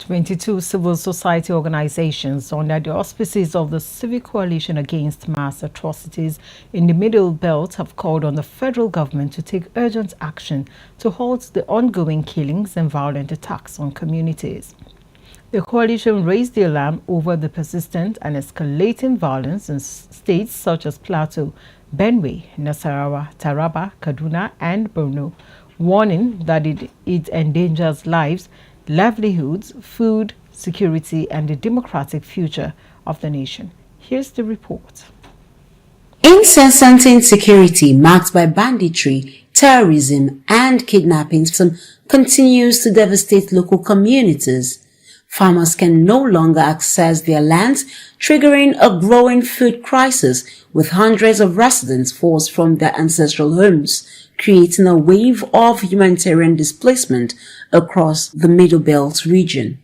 22 civil society organizations under the auspices of the CIVIC Coalition Against Mass Atrocities in the Middle Belt have called on the federal government to take urgent action to halt the ongoing killings and violent attacks on communities. The coalition raised the alarm over the persistent and escalating violence in states such as Plateau, Benue, Nasarawa, Taraba, Kaduna and Borno, warning that it endangers lives, livelihoods, food, security and the democratic future of the nation. Here's the report. Incessant insecurity marked by banditry, terrorism and kidnappings continues to devastate local communities. Farmers can no longer access their lands, triggering a growing food crisis with hundreds of residents forced from their ancestral homes, creating a wave of humanitarian displacement across the Middle Belt region.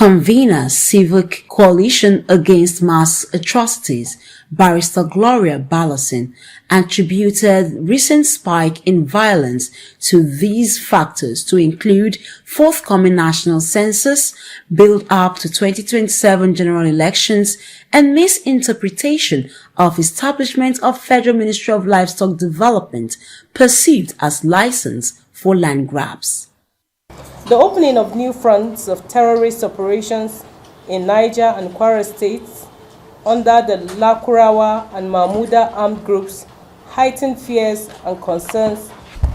Convener CIVIC Coalition Against Mass Atrocities, Barrister Gloria Ballasin, attributed recent spike in violence to these factors to include forthcoming national census, build-up to 2027 general elections, and misinterpretation of establishment of Federal Ministry of Livestock Development perceived as license for land grabs. The opening of new fronts of terrorist operations in Niger and Kwara states under the Nasarawa and Mahmuda armed groups heightened fears and concerns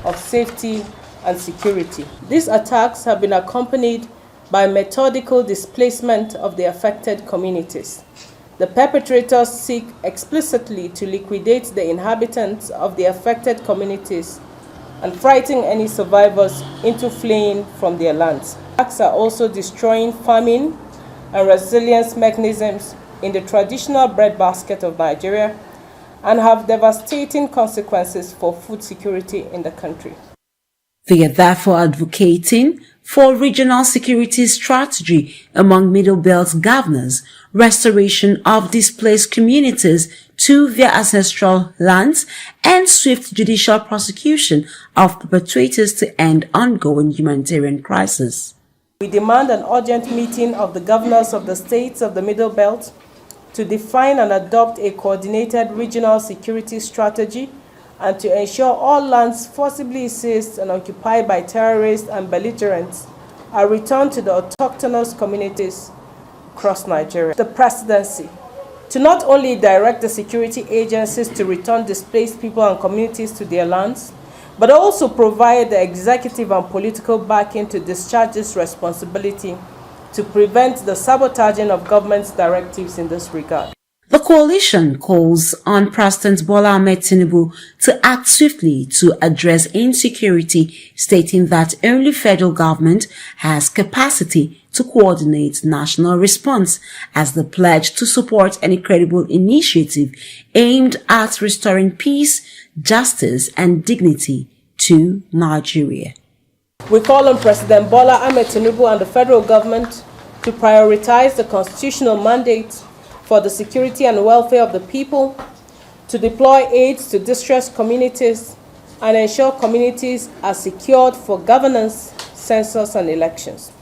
of safety and security. These attacks have been accompanied by methodical displacement of the affected communities. The perpetrators seek explicitly to liquidate the inhabitants of the affected communities and frighten any survivors into fleeing from their lands. Attacks are also destroying farming and resilience mechanisms in the traditional breadbasket of Nigeria and have devastating consequences for food security in the country. They are therefore advocating for regional security strategy among Middle Belt governors, restoration of displaced communities to their ancestral lands, and swift judicial prosecution of perpetrators to end ongoing humanitarian crisis. We demand an urgent meeting of the governors of the states of the Middle Belt to define and adopt a coordinated regional security strategy and to ensure all lands forcibly seized and occupied by terrorists and belligerents are returned to the autochthonous communities across Nigeria. The presidency to not only direct the security agencies to return displaced people and communities to their lands, but also provide the executive and political backing to discharge this responsibility to prevent the sabotaging of government's directives in this regard. The coalition calls on President Bola Ahmed Tinubu to act swiftly to address insecurity, stating that only federal government has capacity to coordinate national response as the pledge to support any credible initiative aimed at restoring peace, justice and dignity to Nigeria. We call on President Bola Ahmed Tinubu and the federal government to prioritize the constitutional mandate for the security and welfare of the people, to deploy aids to distressed communities, and ensure communities are secured for governance, census, and elections.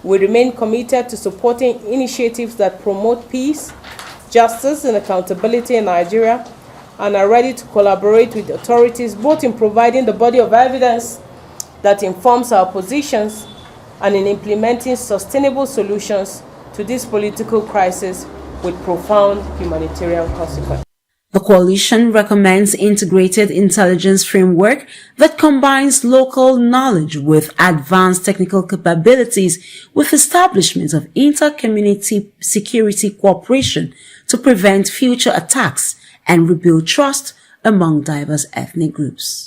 We remain committed to supporting initiatives that promote peace, justice, and accountability in Nigeria, and are ready to collaborate with authorities both in providing the body of evidence that informs our positions and in implementing sustainable solutions to this political crisis with profound humanitarian consequences. The coalition recommends integrated intelligence framework that combines local knowledge with advanced technical capabilities with establishment of inter-community security cooperation to prevent future attacks and rebuild trust among diverse ethnic groups.